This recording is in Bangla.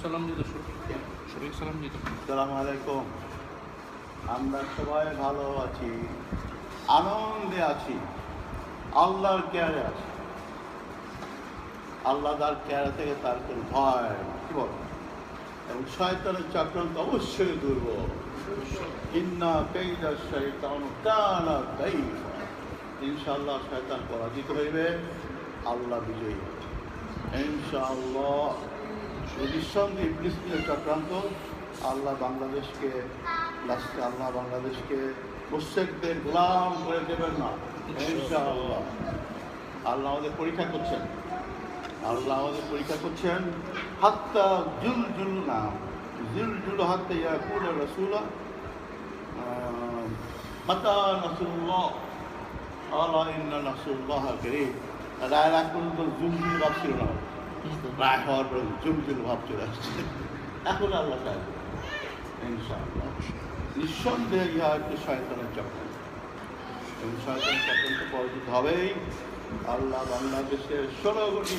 সালাম দিত, শরীফ সালাম দিত। আসসালামু আলাইকুম। আমরা সবাই ভালো আছি, আনন্দে আছি, আল্লাহর কেয়ারে আছি। আল্লাহ তার কেয়ারে থেকে তার কোনো ভয় কি বল, এবং শয়তানের চক্রান্ত অবশ্যই দুর্বল। ইন্না কাইদা শাইতান কানা দাইফা। ইনশাআল্লাহ শয়তান পরাজিত হইবে, আল্লাহ বিজয়ী হবে ইনশাআল্লাহ। নিঃসন্দেহে ইবলিসের চক্রান্ত আল্লাহ বাংলাদেশকে লাস্টে আল্লাহ বাংলাদেশকে মুশরিকদের গোলাম করে দেবেন না ইনশাআল্লাহ। আল্লাহ আমাদের পরীক্ষা করছেন, আল্লাহ আমাদের পরীক্ষা করছেন। হাত্তা জুল না জুল হাত্তা ইয়াকুল রাসূলা মাতা নাসরুল্লাহ আলা ইন্না নাসরুল্লাহ কারীম। রায় রাখ পর্যন্ত জুল ভাব ছিল না, রায় হওয়ার পর জুল ভাব চলে আসছে। এখন আল্লাহ সাহেব ইনশাআল্লাহ নিঃসন্দেহে ইহা একটি শয়তানের চক্রান্ত, এবং শয়তানের চক্রান্ত পরাজিত হবেই। আল্লাহ বাংলাদেশের 16 কোটি